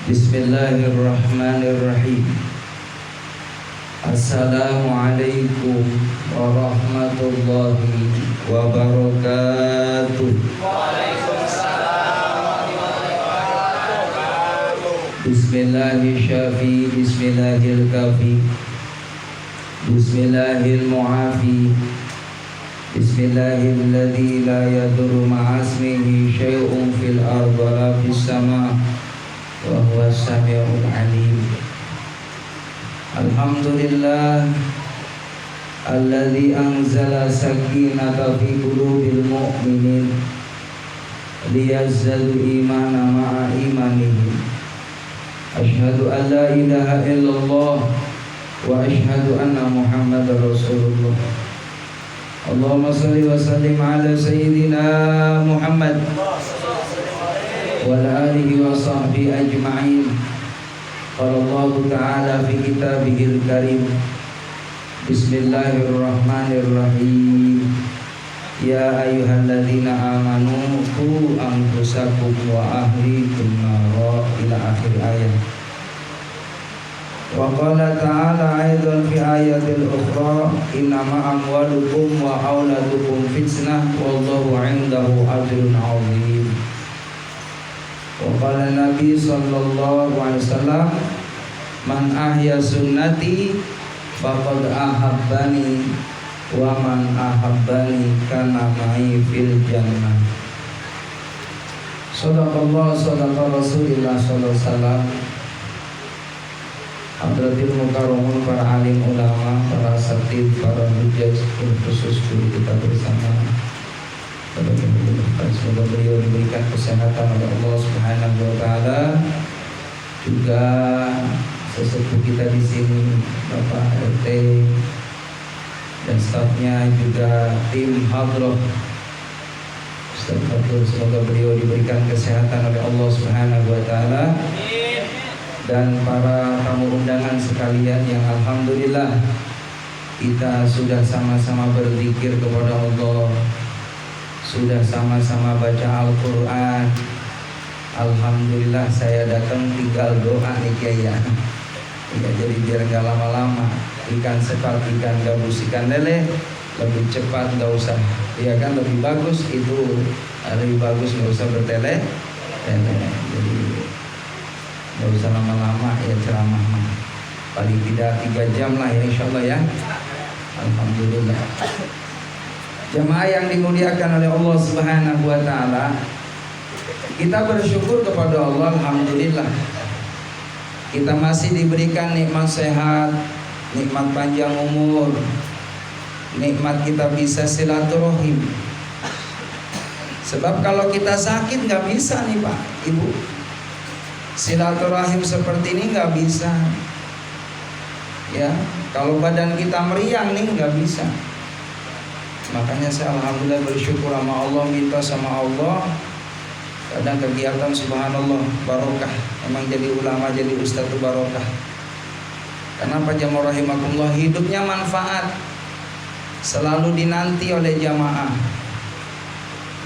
Bismillahirrahmanirrahim. Assalamualaikum warahmatullahi wabarakatuh. Bismillahirrahmanirrahim. Bismillahirrahmanirrahim. Bismillahirrahmanirrahim. Bismillahilladzi la yadurru ma'asmihi syai'un fil ardi wa la fis sama' wa huwas samiul alim. Alhamdulillah alladzi anzala sakinata fi qulubil mu'minin liyazdadu imana ma'a imanihim. Asyhadu an la ilaha illallah wa asyhadu anna Muhammadar Rasulullah. Allahumma shalli wa sallim ala sayyidina Muhammad wa ala alihi wa sahbihi ajma'in. Qala Allah ta'ala fi kitabihil karim. Bismillahirrahmanirrahim. Ya ayyuhalladzina amanu qu anfusakum wa ahlikum nara ila akhir ayat. Wa qala ta'ala aidan fi ayatil ukhra innama amwalukum wa auladukum fitnah wallahu 'indahu ajrun 'azim. Wa qala Nabi sallallahu alaihi wasallam man ahya sunnati faqad ahabbani wa man ahabbani kana ma'i fil jannah. Shadaqallah sadaqa Rasulullah sallallahu alaihi wasallam. Hadratil mukarramun, para alim ulama, para asatidz, para hujjaj, khusus guru kita bersama. Semoga beliau diberikan kesehatan oleh Allah Subhanahu wa taala. Juga sesepuh kita di sini, Bapak RT dan stafnya, juga tim hadroh Ustaz Fatul, semoga beliau diberikan kesehatan oleh Allah Subhanahu wa taala. Dan para tamu undangan sekalian yang alhamdulillah kita sudah sama-sama berzikir kepada Allah, sudah sama-sama baca Al-Quran. Alhamdulillah saya datang tinggal doa nih Kiai ya. Jadi biar gak lama-lama, ikan sekal, ikan gabus, ikan lele lebih cepat, gak usah, ya kan, lebih bagus itu, lebih bagus gak usah bertele. Jadi gak usah lama-lama ya ceramah mah, paling tidak 3 jam lah ya insyaallah ya. Alhamdulillah. Jemaah yang dimuliakan oleh Allah Subhanahu wa taala, kita bersyukur kepada Allah. Alhamdulillah kita masih diberikan nikmat sehat, nikmat panjang umur, nikmat kita bisa silaturahim. Sebab kalau kita sakit nggak bisa nih Pak Ibu, silaturahim seperti ini nggak bisa. Ya, kalau badan kita meriang nih nggak bisa. Makanya saya alhamdulillah bersyukur sama Allah, minta sama Allah. Kadang kegiatan subhanallah barokah. Emang jadi ulama, jadi ustadz itu barokah. Kenapa jamaah rahimakumullah? Hidupnya manfaat, selalu dinanti oleh jamaah.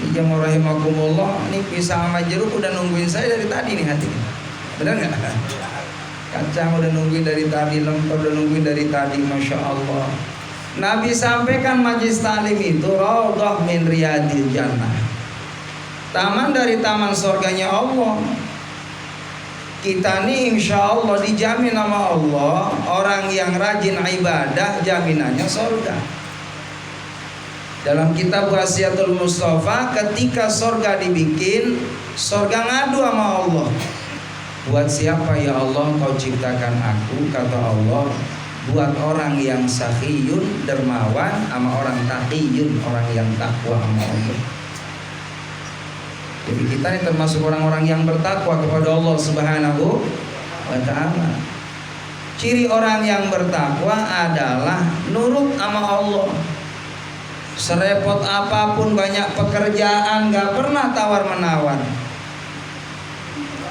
Ini jamaah rahimakumullah, ini pisang sama jeruk udah nungguin saya dari tadi nih hati. Benar nggak? Kacang udah nungguin dari tadi, lemper udah nungguin dari tadi, masya Allah. Nabi sampaikan majlis ta'lim itu raudhah min riyadil jannah, taman dari taman surganya Allah. Kita nih insya Allah dijamin sama Allah, orang yang rajin ibadah jaminannya surga. Dalam kitab Wasiatul Mustafa, ketika surga dibikin, surga ngadu sama Allah, buat siapa ya Allah kau ciptakan aku? Kata Allah, buat orang yang sakhiyun, dermawan, sama orang taqiyun, orang yang takwa sama Allah. Jadi kita ini termasuk orang-orang yang bertakwa kepada Allah Subhanahu wa ta'ala. Ciri orang yang bertakwa adalah nurut sama Allah. Serepot apapun, banyak pekerjaan, gak pernah tawar-menawar.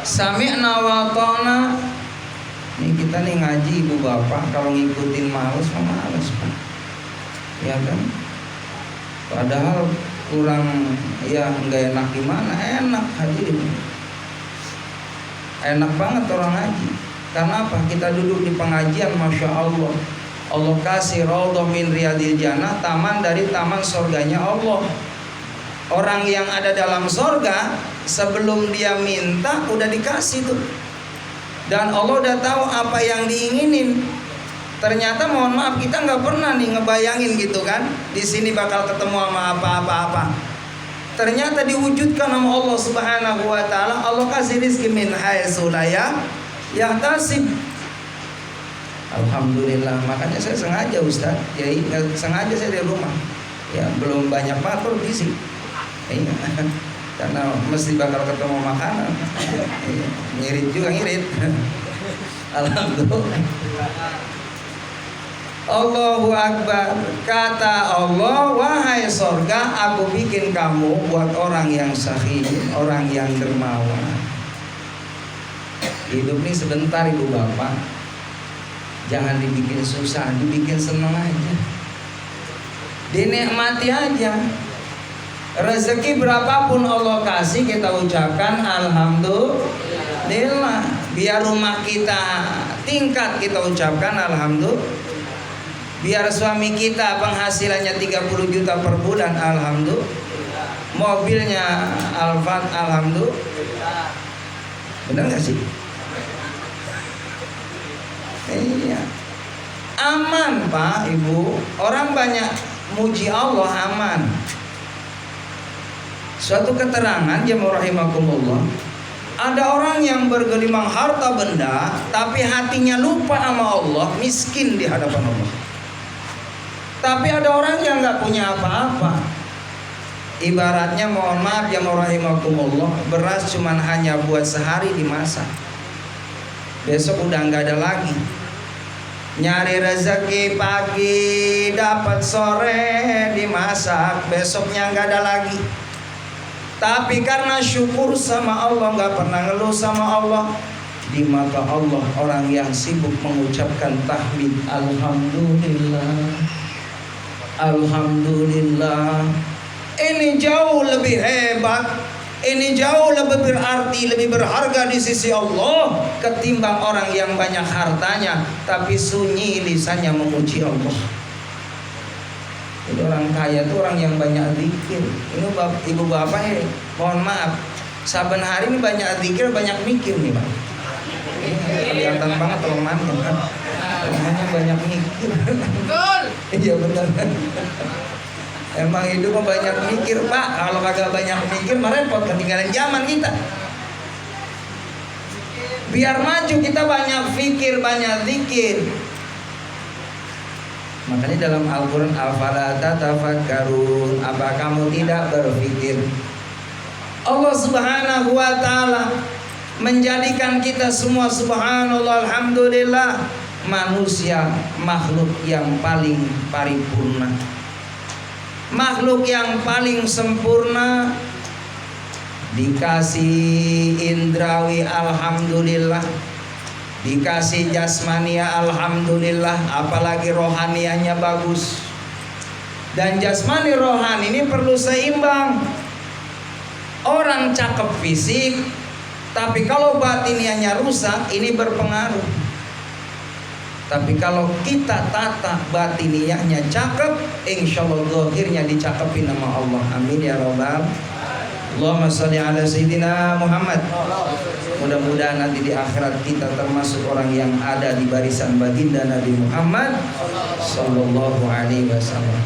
Sami'na wa ta'na. Ini kita nih ngaji ibu bapak, kalau ngikutin males Pak. Ya kan? Padahal kurang ya nggak enak gimana, enak hadirin. Enak banget orang ngaji. Karena apa? Kita duduk di pengajian, Masya Allah, Allah kasih raudhah min riyadil jannah, taman dari taman surganya Allah. Orang yang ada dalam surga sebelum dia minta udah dikasih tuh. Dan Allah udah tahu apa yang diinginin. Ternyata mohon maaf kita nggak pernah nih ngebayangin gitu kan, di sini bakal ketemu sama apa-apa. Ternyata diwujudkan sama Allah Subhanahu wa taala. Allah kasih rizki min haitsu la yahtasib. Alhamdulillah. Makanya saya sengaja Ustaz, ya sengaja saya di rumah. Ya belum banyak matur gizi. Iya. Karena mesti bakal ketemu makanan. Ngirit juga ngirit. Alhamdulillah. Allahu Akbar. Kata Allah, wahai sorga, aku bikin kamu buat orang yang sahih, orang yang dermawan. Hidup ini sebentar ibu bapak. Jangan dibikin susah, dibikin senang aja, dinikmati aja. Rezeki berapapun Allah kasih, kita ucapkan alhamdulillah. Biar rumah kita tingkat, kita ucapkan alhamdulillah. Biar suami kita penghasilannya 30 juta per bulan, alhamdulillah. Mobilnya Alphard, alhamdulillah. Benar gak sih? Iya. Aman Pak Ibu. Orang banyak muji Allah, aman. Suatu keterangan jemaah rahimakumullah, ada orang yang bergelimang harta benda tapi hatinya lupa sama Allah, miskin di hadapan Allah. Tapi ada orang yang nggak punya apa-apa. Ibaratnya mohon maaf jemaah rahimakumullah, beras cuman hanya buat sehari dimasak, besok udah nggak ada lagi. Nyari rezeki pagi dapat sore dimasak, besoknya nggak ada lagi. Tapi karena syukur sama Allah, nggak pernah ngeluh sama Allah, di mata Allah orang yang sibuk mengucapkan tahmid alhamdulillah, alhamdulillah, ini jauh lebih hebat, ini jauh lebih berarti, lebih berharga di sisi Allah ketimbang orang yang banyak hartanya tapi sunyi lisannya memuji Allah. Jadi orang kaya itu orang yang banyak zikir. Ini ibu bapak mohon maaf, saben hari ini banyak zikir, banyak mikir nih Pak. Kelihatan banget teman-teman kan. Temannya banyak mikir. Betul. Iya benar. Emang hidup banyak mikir Pak. Kalau kagak banyak mikir mah repot, ketinggalan zaman kita. Biar maju kita banyak pikir, banyak zikir. Makanya dalam Al-Quran, afala tatafakkarun, apa kamu tidak berpikir? Allah Subhanahu wa ta'ala menjadikan kita semua, subhanallah, alhamdulillah, manusia makhluk yang paling paripurna, makhluk yang paling sempurna. Dikasih indrawi alhamdulillah, dikasih jasmania alhamdulillah, apalagi rohanianya bagus. Dan jasmani rohani ini perlu seimbang. Orang cakep fisik, tapi kalau batinianya rusak, ini berpengaruh. Tapi kalau kita tata batiniahnya cakep, insya Allah zahirnya dicakepin nama Allah. Amin ya rabbal. Allahumma sholli ala sayyidina Muhammad. Mudah-mudahan nanti di akhirat kita termasuk orang yang ada di barisan baginda Nabi Muhammad sallallahu alaihi wasallam.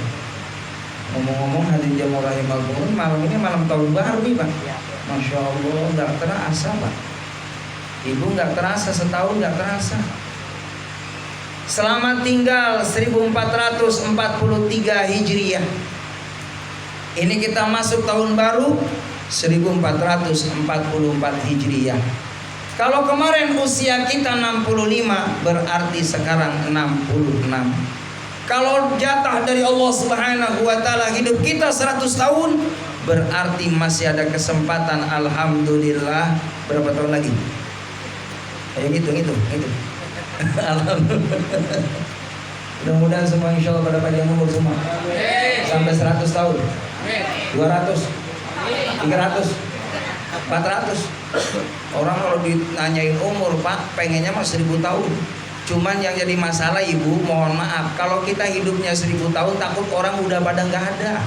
Ngomong-ngomong hadirin jamaah rahimakumullah, malam ini malam tahun baru nih Pak. Masya Allah, nggak terasa Pak. Ibu nggak terasa, setahun nggak terasa. Selamat tinggal 1443 Hijriah. Ini kita masuk tahun baru 1444 Hijriah. Kalau kemarin usia kita 65, berarti sekarang 66. Kalau jatah dari Allah Subhanahu wa ta'ala hidup kita 100 tahun, berarti masih ada kesempatan. Alhamdulillah. Berapa tahun lagi? Ayo hitung. Alhamdulillah. Mudah-mudahan semua insya Allah pada panjang umur semua. Sampai 100 tahun. 200, 300, 400. Orang kalau ditanyain umur, Pak, pengennya mah 1000 tahun. Cuman yang jadi masalah, Ibu, mohon maaf, kalau kita hidupnya 1000 tahun, takut orang udah pada nggak ada.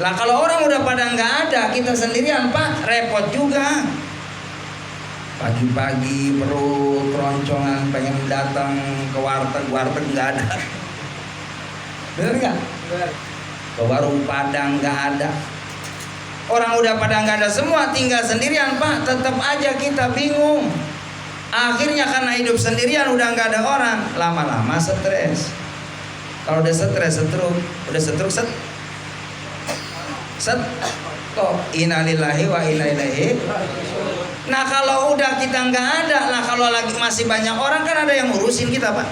Lah kalau orang udah pada nggak ada, kita sendirian, Pak, repot juga. Pagi-pagi perut keroncongan, pengen datang ke warteg nggak ada. Bener nggak? Ke warung Padang nggak ada. Orang udah pada nggak ada semua, tinggal sendirian, Pak, tetap aja kita bingung. Akhirnya karena hidup sendirian udah nggak ada orang, lama-lama stres. Kalau udah stres, kok innalillahi wa inna ilaihi. Nah kalau udah kita nggak ada, nah kalau lagi masih banyak orang kan ada yang ngurusin kita, Pak.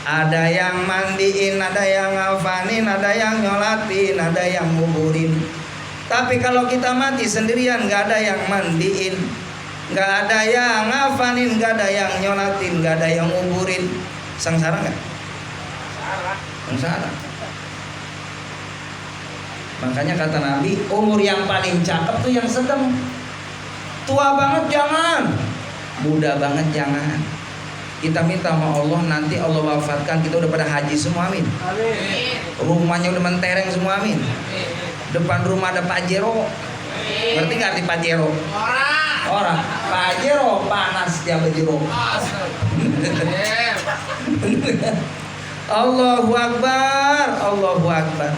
Ada yang mandiin, ada yang ngafanin, ada yang nyolatin, ada yang nguburin. Tapi kalau kita mati sendirian, nggak ada yang mandiin, nggak ada yang ngafanin, nggak ada yang nyolatin, nggak ada yang nguburin. Sengsara nggak? Sengsara. Makanya kata Nabi, umur yang paling cakep tuh yang sedang. Tua banget jangan, muda banget jangan. Kita minta sama Allah, nanti Allah wafatkan kita udah pada haji semua, amin. Rumahnya udah mentereng semua, amin. Depan rumah ada Pajero. Ngerti nggak arti Pajero? Orang Pajero panas dia bejero. Allahu Akbar, Allahu Akbar.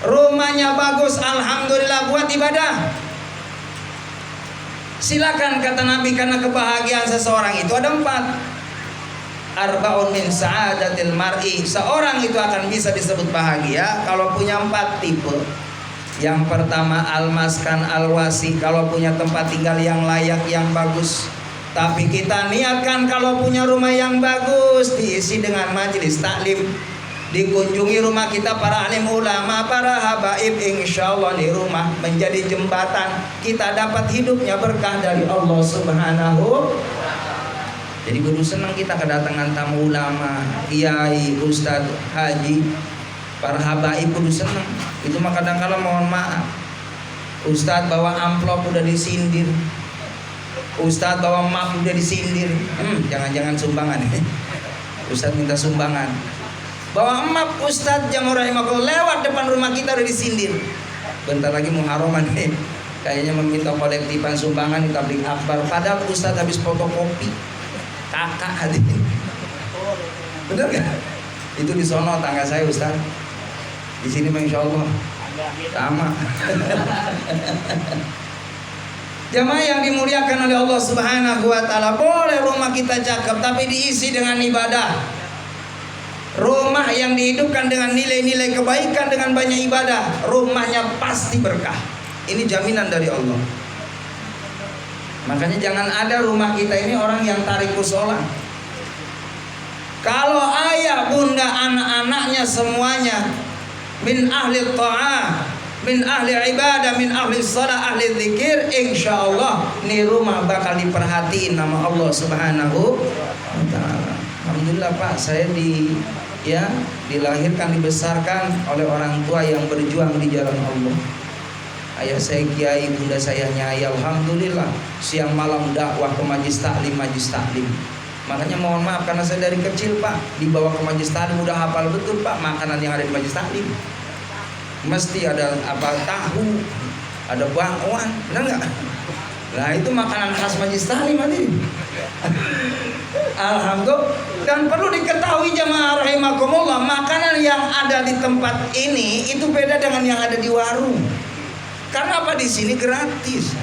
Rumahnya bagus, alhamdulillah, buat ibadah. Silakan, kata Nabi, karena kebahagiaan seseorang itu ada 4. Arba'un min sa'adatil mar'i. Seorang itu akan bisa disebut bahagia kalau punya 4 tipe. Yang pertama, al-maskan al-wasi, kalau punya tempat tinggal yang layak, yang bagus. Tapi kita niatkan kalau punya rumah yang bagus, diisi dengan majelis taklim, dikunjungi rumah kita para alim ulama, para habaib, insya Allah di rumah menjadi jembatan kita dapat hidupnya berkah dari Allah Subhanahu. Jadi kudu senang kita kedatangan tamu ulama, kiai, ustadz, haji, para habaib, kudu senang. Itu mah kadang-kadang mohon maaf, ustadz bawa amplop udah disindir, ustadz bawa map udah disindir. Jangan-jangan sumbangan. Ustadz minta sumbangan, bawa emak Ustadz Jamur Rahimahullah, lewat depan rumah kita udah disindir. Bentar lagi Muharraman nih, kayaknya meminta kolektifan sumbangan di tabligh akbar. Padahal Ustadz habis fotokopi, kakak hadirin. Bener gak? Itu di sono tangga saya Ustadz. Di sini Masya Allah sama. Jamaah yang dimuliakan oleh Allah Subhanahu wa Ta'ala, boleh rumah kita cakep tapi diisi dengan ibadah. Rumah yang dihidupkan dengan nilai-nilai kebaikan, dengan banyak ibadah, rumahnya pasti berkah. Ini jaminan dari Allah. Makanya jangan ada rumah kita ini orang yang tarikus sholat. Kalau ayah, bunda, anak-anaknya semuanya min ahli ta'ah, min ahli ibadah, min ahli salat, ahli zikir, insya Allah nih rumah bakal diperhatiin nama Allah Subhanahu wa Ta'ala. Alhamdulillah, Pak, saya dilahirkan, dibesarkan oleh orang tua yang berjuang di jalan Allah. Ayah saya kiai, bunda saya nyai, alhamdulillah siang malam dakwah ke majlis taklim. Makanya mohon maaf karena saya dari kecil, Pak, dibawa ke majlis taklim udah hafal betul, Pak, makanan yang ada di majlis taklim. Mesti ada tahu, ada bakwan, benar nggak? Nah itu makanan khas majlis taklim tadi. Alhamdulillah. Dan perlu diketahui jamaah rahimakumullah, makanan yang ada di tempat ini itu beda dengan yang ada di warung. Karena apa? Di sini gratis.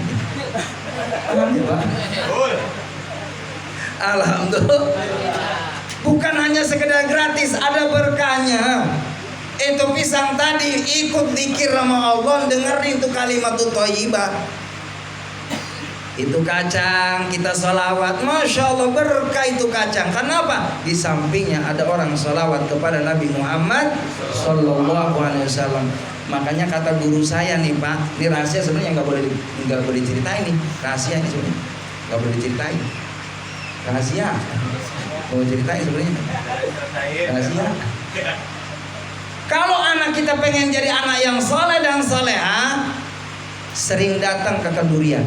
Alhamdulillah. Alhamdulillah. Bukan hanya sekedar gratis, ada berkahnya. Itu pisang tadi ikut zikir sama Allah, dengerin itu kalimat thayyibah. Itu kacang kita sholawat, Masya Allah berkah itu kacang. Kenapa? Di sampingnya ada orang sholawat kepada Nabi Muhammad Sallallahu Alaihi Wasallam. Makanya kata guru saya nih, Pak, ini rahasia sebenarnya nggak boleh diceritain nih, rahasia ini sebenarnya nggak boleh diceritain, rahasia. Mau ceritain sebenarnya rahasia. Iya. Kalau anak kita pengen jadi anak yang soleh dan soleha, sering datang ke kedurian,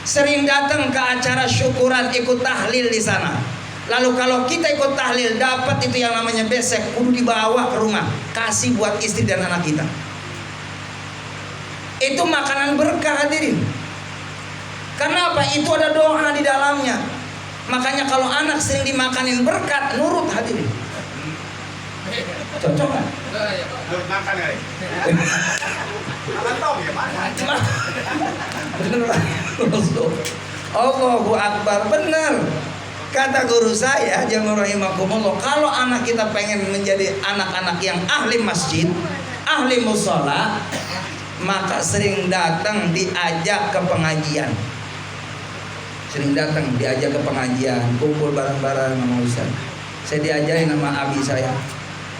sering datang ke acara syukuran, ikut tahlil di sana. Lalu kalau kita ikut tahlil dapat itu yang namanya besek, kudu dibawa ke rumah, kasih buat istri dan anak kita. Itu makanan berkah hadirin. Karena apa? Itu ada doa di dalamnya. Makanya kalau anak sering dimakanin berkat, nurut hadirin. Cocok kan? Nurut makan ya? Bener. Allahu Akbar, benar. Kata guru saya, jamaah rahimakumullah, kalau anak kita pengen menjadi anak-anak yang ahli masjid, ahli mushola, maka sering datang diajak ke pengajian. Sering datang diajak ke pengajian, kumpul bareng-bareng sama ustaz. Saya diajarin sama abi saya.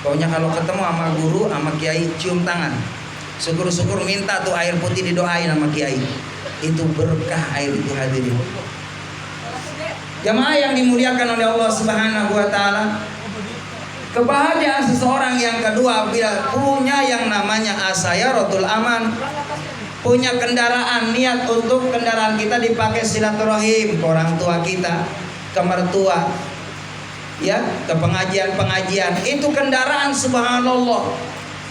Pokoknya kalau ketemu sama guru, sama kiai, cium tangan. Syukur-syukur minta tuh air putih didoain sama kiai. Itu berkah air itu hadirin. Jamaah yang dimuliakan oleh Allah Subhanahu wa taala, kebahagiaan seseorang yang kedua bila punya yang namanya asayaratul aman, punya kendaraan, niat untuk kendaraan kita dipakai silaturahim ke orang tua kita, ke mertua, ya, ke pengajian-pengajian. Itu kendaraan subhanallah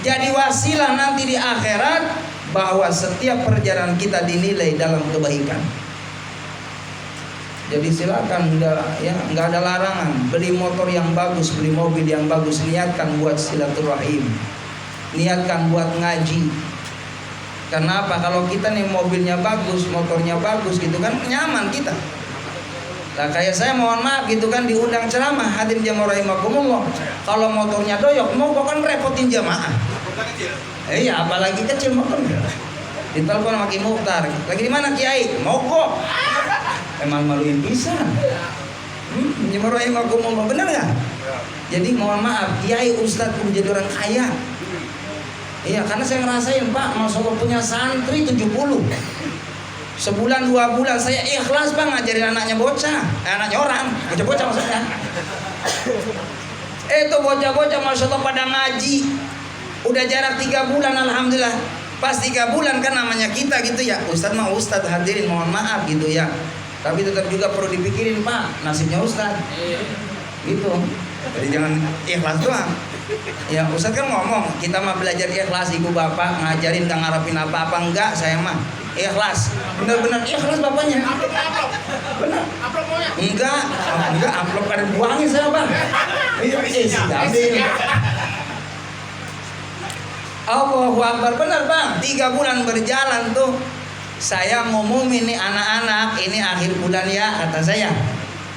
jadi wasilah nanti di akhirat bahwa setiap perjalanan kita dinilai dalam kebaikan. Jadi silakan, nggak ada larangan. Beli motor yang bagus, beli mobil yang bagus, niatkan buat silaturahim, niatkan buat ngaji. Karena apa? Kalau kita nih mobilnya bagus, motornya bagus gitu kan, nyaman kita. Nah kayak saya mohon maaf gitu kan, diundang ceramah hadirin jamaah rahimakumullah. Kalau motornya doyok, mogok kan repotin jamaah. Iya, apalagi kecil motornya. Ditelepon sama Ki Mukhtar, lagi di mana Kiai? Mogok. Emang maluin pisan. Jamaah rahimakumullah, benar nggak? Jadi mohon maaf, Kiai Ustadz pun jadi orang kaya. Iya, karena saya ngerasain Pak, Masya Allah punya santri 70. Sebulan 2 bulan saya ikhlas Bang ngajarin anaknya bocah, anaknya orang, bocah-bocah maksudnya. Itu bocah-bocah Masya Allah pada ngaji. Udah jarak 3 bulan alhamdulillah. Pas 3 bulan kan namanya kita gitu ya, Ustadz mah Ustadz, hadirin mohon maaf gitu ya. Tapi tetap juga perlu dipikirin Pak, nasibnya Ustadz. Gitu. Jadi jangan ikhlas doang. Ya Ustadz kan ngomong, kita mah belajar ikhlas, ibu bapak ngajarin gak ngarepin apa-apa, enggak, saya mah ikhlas, bener-bener ikhlas bapaknya. Bener? Enggak, amplop ada buangin saya Bang. Allahu Akbar, bener Bang. 3 bulan berjalan tuh, saya ngumumin nih anak-anak, ini akhir bulan ya kata saya.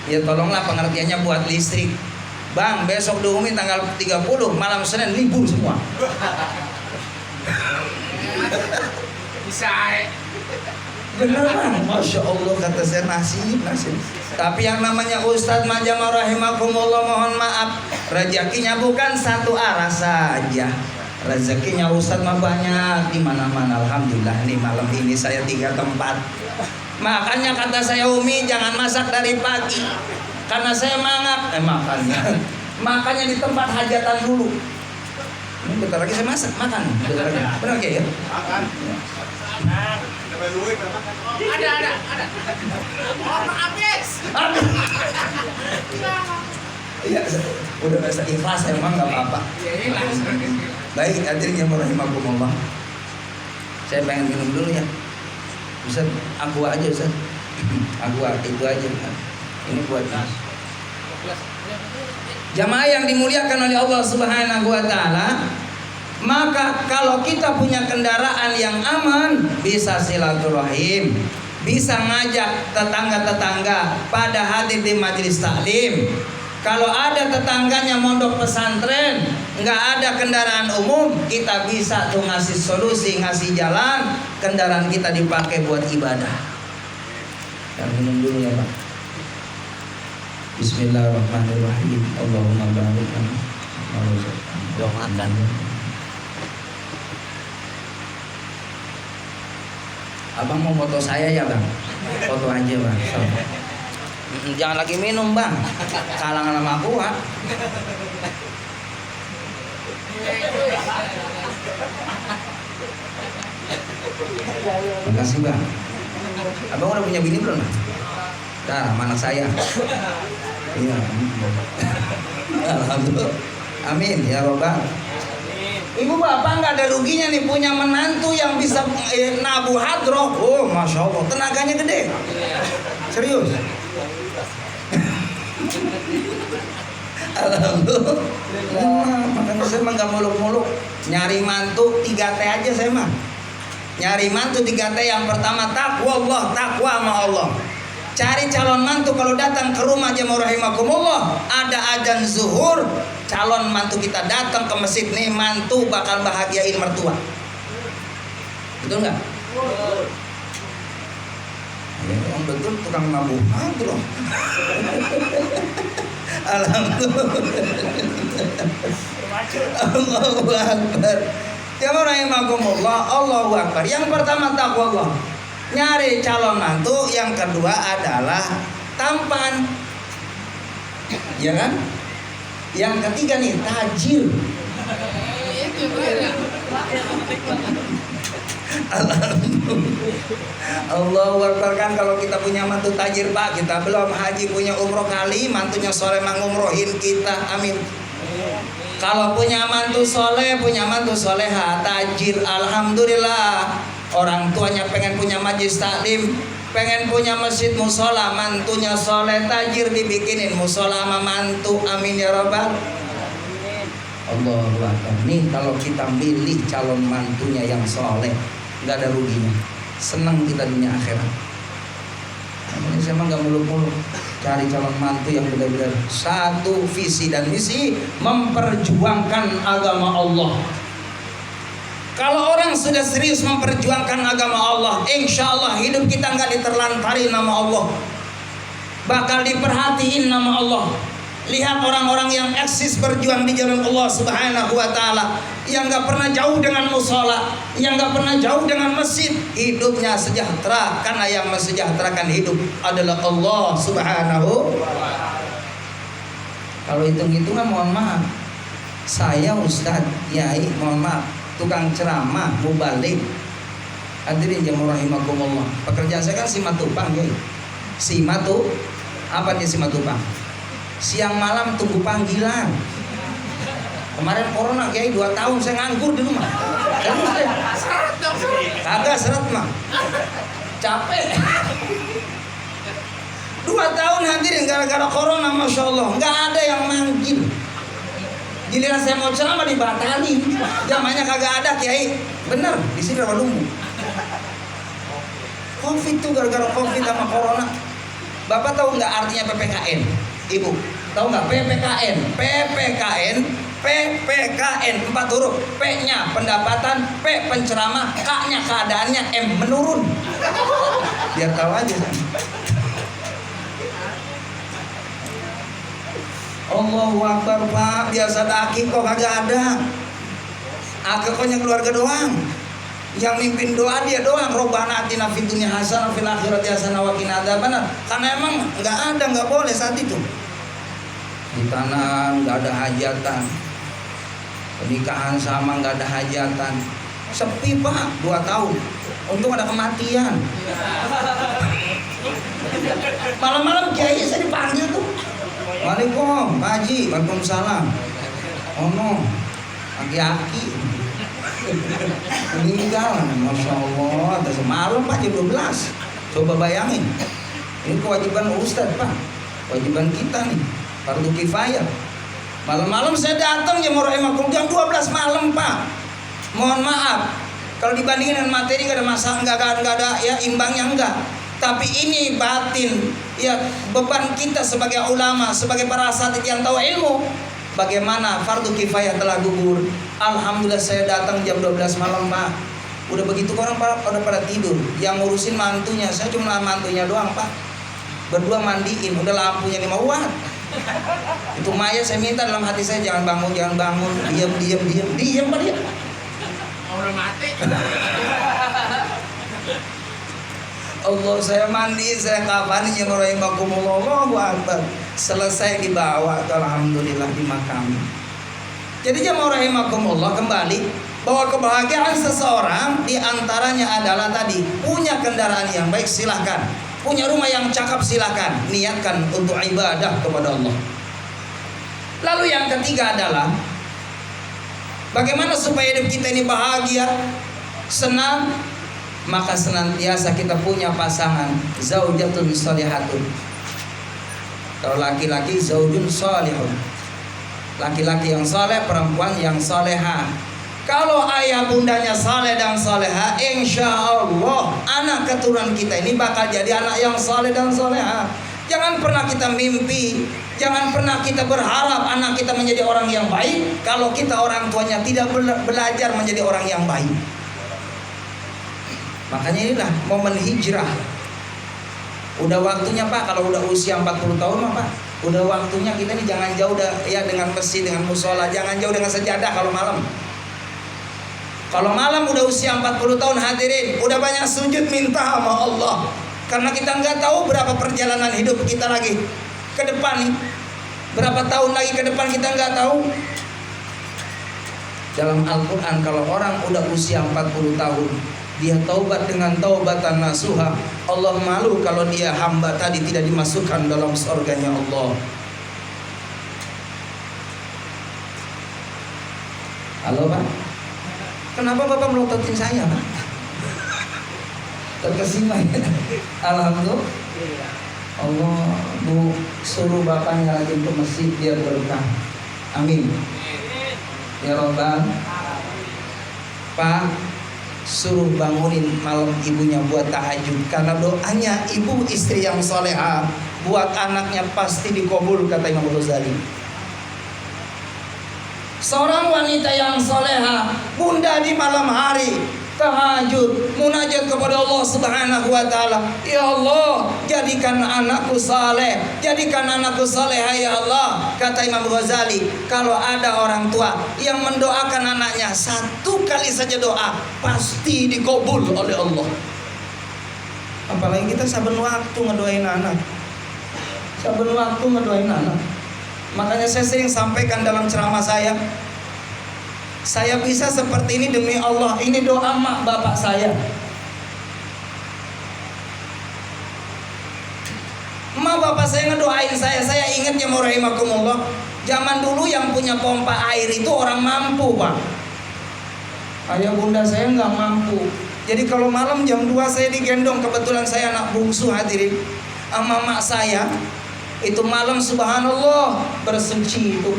Ya tolonglah pengertiannya buat listrik. Bang, besok diumumin tanggal 30, malam Senin libur semua. Bisa. Bener Bang, Masya Allah kata saya, nasib. Tapi yang namanya Ustadz Majama rahimakumullah, mohon maaf, rezekinya bukan satu arah saja. Rezekinya Ustadz mah banyak di mana-mana. Alhamdulillah nih malam ini saya 3 tempat. Makanya kata saya Umi jangan masak dari pagi. Karena saya mangap, makanya di tempat hajatan dulu. Ini bentar lagi saya masak, makan. Bentar lagi, benar ya? Makan. Ada. Oh, habis. Iya, udah rasa ikhlas emang nggak apa-apa. Baik, hadirin yang rahimakumullah. Saya pengen minum dulu ya. Ustaz, aqua aja Ustaz. Aqua itu aja. Ini buat jamaah yang dimuliakan oleh Allah Subhanahu wa taala. Maka kalau kita punya kendaraan yang aman, bisa silaturahim, bisa ngajak tetangga-tetangga pada hadir di majelis taklim. Kalau ada tetangganya mondok pesantren, nggak ada kendaraan umum, kita bisa tuh ngasih solusi, ngasih jalan, kendaraan kita dipakai buat ibadah. Yang minum dulu ya Pak. Bismillahirrahmanirrahim. Allahumma barik lana. Doakan. Abang mau foto saya ya Bang? Foto aja Bang. Jangan lagi minum Bang. Kalangan sama aku Pak. Makasih bang. Abang udah punya bini belum? Dah, sama anak saya. Iya. Alhamdulillah. Amin ya robbal. Ibu bapak nggak ada ruginya nih punya menantu yang bisa nabu hadroh. Oh masya Allah, tenaganya gede. Serius. Alhamdulillah. Makanya saya mah nggak muluk-muluk. Nyari mantu 3T aja saya mah. Nyari mantu 3T, yang pertama takwa Allah, takwa sama Allah. Cari calon mantu kalau datang ke rumah jemaah rahimakumullah, ada adzan zuhur, calon mantu kita datang ke masjid nih, mantu bakal bahagiain mertua. Betul nggak? Ya, yang betul tukang mabuk loh. Alhamdulillah. Allahu Akbar. Jemaah rahimakumullah, Allahu Akbar. Yang pertama takwa Allah. Nyari calon mantu, yang kedua adalah tampan. Ya kan? Yang ketiga nih tajir. Allahu Akbar. Kan kalau kita punya mantu tajir Pak, kita belum haji punya umroh kali, mantunya soleh mengumrohin kita. Amin. Kalau punya mantu soleh, punya mantu soleha, tajir, alhamdulillah. Orang tuanya pengen punya majlis taklim, pengen punya masjid musola, mantunya soleh, tajir, dibikinin musola sama mantu. Amin ya rabbal. Allahu Akbar. Nih kalau kita milih calon mantunya yang soleh, nggak ada ruginya. Senang kita dunia akhirat. Ini saya emang nggak muluk-muluk. Cari calon mantu yang benar-benar satu visi dan misi, memperjuangkan agama Allah. Kalau orang sudah serius memperjuangkan agama Allah, insya Allah hidup kita nggak diterlantari nama Allah, bakal diperhatiin nama Allah. Lihat orang-orang yang eksis berjuang di jalan Allah Subhanahu wa Ta'ala, yang nggak pernah jauh dengan musola, yang nggak pernah jauh dengan masjid, hidupnya sejahtera, karena yang mensejahterakan hidup adalah Allah Subhanahu. Kalau hitung-hitungan mohon maaf, saya Ustadz Yai, mohon maaf, tukang ceramah, mubalik. Hadirin jemaah rahimakumullah. Pekerjaan saya kan simatupang, ya. Simatu, apa nih simatupang? Siang malam tunggu panggilan. Kemarin corona kiai 2 tahun saya nganggur di rumah. Kagak seret mah. Capek. 2 tahun hadirin gara-gara corona, masya Allah, nggak ada yang manggil. Giliran saya mau ceramah dibatalin, jamanya kagak ada kiai. Bener, di sini Rawalumbu. Covid tuh gara-gara Covid sama corona. Bapak tahu nggak artinya PPKN? Ibu tahu nggak PPKN? PPKN 4 huruf. P-nya pendapatan, P penceramah, K-nya keadaannya, M menurun. Biar tahu aja. Allahu Akbar Pak, biasa daki kok kagak ada. Akikahnya keluarga doang. Yang mimpin doa dia doang. Robbana atina fid dunya hasanah fil akhirati hasanah wa qina adzabannar. Karena emang nggak ada, nggak boleh saat itu. Di tanah nggak ada hajatan, pernikahan sama nggak ada hajatan, sepi Pak 2 tahun. Untung ada kematian. Malam-malam kiai saya dipanggil tuh. Waalaikumsalam Pak Haji. Waalaikumsalam. Oh no, aki-aki meninggal, masya Allah. Ada semalam Pak jam 12. Coba bayangin, ini kewajiban Ustadz Pak, kewajiban kita nih, fardu kifayah. Malam-malam saya datang jemaah rahimakumullah jam 12 malam Pak. Mohon maaf, kalau dibandingin dengan materi nggak ada masalah, nggak ada ya imbangnya enggak. Tapi ini batin, ya beban kita sebagai ulama, sebagai para asatidz yang tahu ilmu. Bagaimana fardu kifayah telah gugur. Alhamdulillah saya datang jam 12 malam Pak. Udah begitu orang pada tidur. Yang ngurusin mantunya, saya cuma mantunya doang Pak. Berdua mandiin, udah lampunya 5 watt. Itu Maya saya minta dalam hati saya, jangan bangun, diam Pak dia. Udah mati. Allah, saya mandi, saya kafani ya rahimakumullah. Allahu Akbar. Selesai dibawa, alhamdulillah dimakami. Jadi jemaah rahimakumullah, kembali bahwa kebahagiaan seseorang diantaranya adalah tadi, punya kendaraan yang baik silahkan, punya rumah yang cakep silahkan, niatkan untuk ibadah kepada Allah. Lalu yang ketiga adalah bagaimana supaya hidup kita ini bahagia, senang. Maka senantiasa kita punya pasangan zaujatun shalihatun. Kalau laki-laki zaujun shalihun, laki-laki yang saleh, perempuan yang salehah. Kalau ayah bundanya saleh dan salehah, insya Allah anak keturunan kita ini bakal jadi anak yang saleh dan salehah. Jangan pernah kita mimpi, jangan pernah kita berharap anak kita menjadi orang yang baik kalau kita orang tuanya tidak belajar menjadi orang yang baik. Makanya inilah momen hijrah. Udah waktunya Pak, kalau udah usia 40 tahun mah Pak, udah waktunya kita ini jangan jauh ya dengan masjid, dengan musola, jangan jauh dengan sejadah kalau malam. Kalau malam udah usia 40 tahun hadirin, udah banyak sujud minta sama Allah. Karena kita nggak tahu berapa perjalanan hidup kita lagi ke depan nih. Berapa tahun lagi ke depan kita nggak tahu. Dalam Al-Quran kalau orang udah usia 40 tahun, dia taubat dengan taubatan nasuha, Allah malu kalau dia hamba tadi tidak dimasukkan dalam surganya Allah. Halo Pak, kenapa Bapak melototin saya Pak? Terkesima ya. Alhamdulillah. Allah Bu suruh bapaknya lagi ke masjid biar berkah. Amin. Ya Rabbal. Pak, suruh bangunin malam ibunya buat tahajud, karena doanya ibu istri yang solehah buat anaknya pasti dikabul, kata Imam Ghazali. Seorang wanita yang solehah, bunda di malam hari tahajud, munajat kepada Allah Subhanahu wa taala. Ya Allah, jadikan anakku saleh, jadikan anakku salehah ya Allah. Kata Imam Ghazali, kalau ada orang tua yang mendoakan anaknya satu kali saja doa, pasti dikabul oleh Allah. Apalagi kita saben waktu ngedoain anak. Saben waktu ngedoain anak. Makanya saya sering sampaikan dalam ceramah saya bisa seperti ini demi Allah, ini doa mak bapak saya. Mak bapak saya ngedoain saya ingat ya rahimakumullah. Zaman dulu yang punya pompa air itu orang mampu Pak. Ayah bunda saya nggak mampu. Jadi kalau malam jam 2 saya digendong, kebetulan saya anak bungsu hadirin, sama mak saya. Itu malam subhanallah bersuci itu,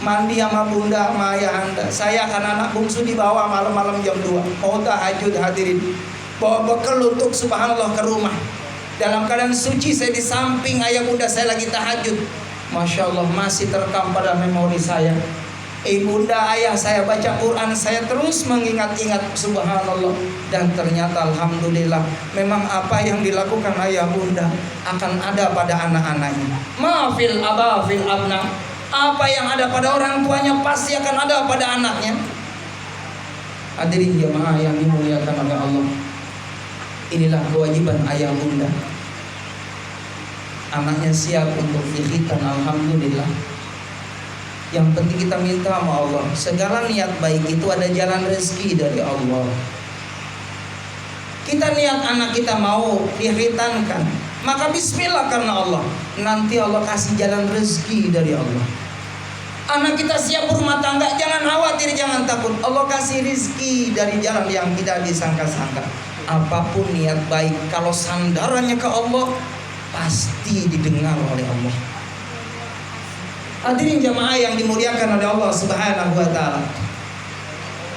mandi sama bunda sama ayah anda. Saya kan anak bungsu di bawah, malam-malam jam 2 mau tahajud hadirin, bawa bekal untuk subhanallah ke rumah. Dalam keadaan suci saya di samping ayah bunda saya lagi tahajud. Masya Allah masih terekam pada memori saya. Bunda ayah saya baca Quran, saya terus mengingat-ingat subhanallah. Dan ternyata alhamdulillah memang apa yang dilakukan ayah bunda akan ada pada anak-anaknya. Maafil aba fil abna, apa yang ada pada orang tuanya pasti akan ada pada anaknya. Hadirin jemaah yang dimuliakan oleh Allah, inilah kewajiban ayah bunda. Anaknya siap untuk dikhitan, alhamdulillah. Yang penting kita minta sama Allah, segala niat baik itu ada jalan rezeki dari Allah. Kita niat anak kita mau dikhitankan, maka bismillah karena Allah, nanti Allah kasih jalan rezeki dari Allah. Anak kita siap berumah tangga, jangan khawatir, jangan takut, Allah kasih rezeki dari jalan yang tidak disangka-sangka. Apapun niat baik, kalau sandarannya ke Allah, pasti didengar oleh Allah. Hadirin jamaah yang dimuliakan oleh Allah Subhanahu wa taala.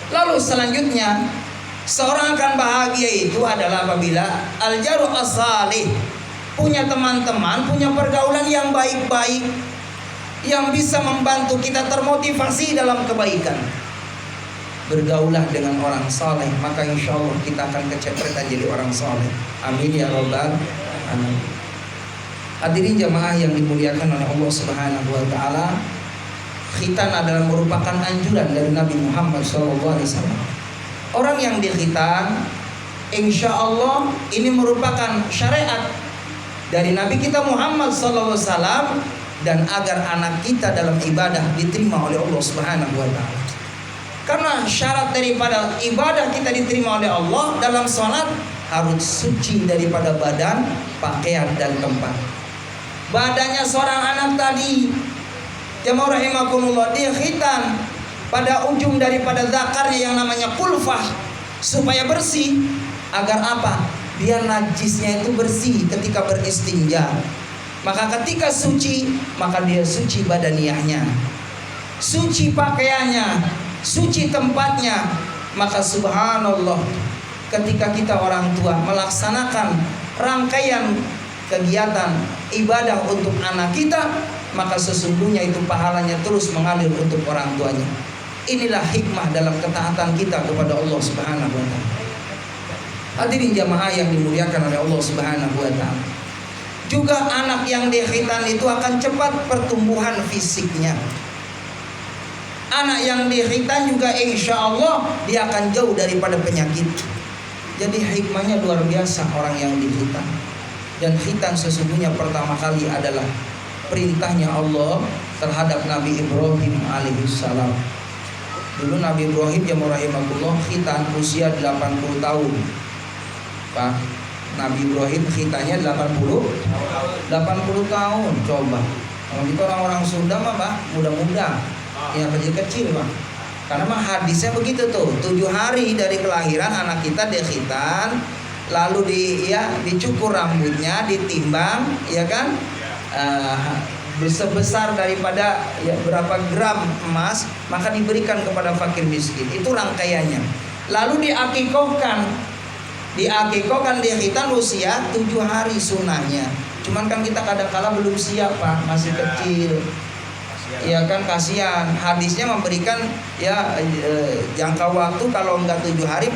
Lalu selanjutnya, seorang akan bahagia itu adalah apabila al-jaru as-salih, punya teman-teman, punya pergaulan yang baik-baik, yang bisa membantu kita termotivasi dalam kebaikan. Bergaulah dengan orang saleh, maka insya Allah kita akan kecepretan jadi orang saleh. Amin ya rabbal alamin. Hadirin jamaah yang dimuliakan oleh Allah Subhanahu wa taala, khitan adalah merupakan anjuran dari Nabi Muhammad SAW. Orang yang dikhitan, insya Allah ini merupakan syariat dari Nabi kita Muhammad SAW, dan agar anak kita dalam ibadah diterima oleh Allah Subhanahu wa taala. Karena syarat daripada ibadah kita diterima oleh Allah dalam sholat harus suci daripada badan, pakaian, dan tempat. Badannya seorang anak tadi, jamaah rahimakumullah, dia khitan pada ujung daripada zakarnya yang namanya kulfah supaya bersih. Agar apa? Biar najisnya itu bersih ketika beristinja. Maka ketika suci, maka dia suci badaniahnya, suci pakaiannya, suci tempatnya. Maka subhanallah, ketika kita orang tua melaksanakan rangkaian kegiatan ibadah untuk anak kita, maka sesungguhnya itu pahalanya terus mengalir untuk orang tuanya. Inilah hikmah dalam ketaatan kita kepada Allah Subhanahu wa taala. Hadirin jamaah yang dimuliakan oleh Allah Subhanahu wa taala. Juga anak yang dikhitan itu akan cepat pertumbuhan fisiknya. Anak yang dikhitan juga insya Allah dia akan jauh daripada penyakit. Jadi hikmahnya luar biasa orang yang dikhitan. Dan khitan sesungguhnya pertama kali adalah perintahnya Allah terhadap Nabi Ibrahim alaihissalam. Dulu Nabi Ibrahim yang rahimahullah khitan usia 80 tahun. Pak, Nabi Ibrahim khitannya 80 tahun. Coba. Kalau kita orang-orang Sunda mah Pak, muda-muda, yang kecil-kecil Pak. Karena mah hadisnya begitu tuh, 7 hari dari kelahiran anak kita dikhitan, lalu dicukur rambutnya, ditimbang, ya kan, sebesar daripada berapa gram emas, maka diberikan kepada fakir miskin. Itu rangkaiannya. Lalu diakikohkan dikhitan usia 7 hari sunahnya. Cuman kan kita kadang-kala belum siap Pak, masih kecil. Ya kan, kasihan. Hadisnya memberikan jangka waktu kalau enggak 7 hari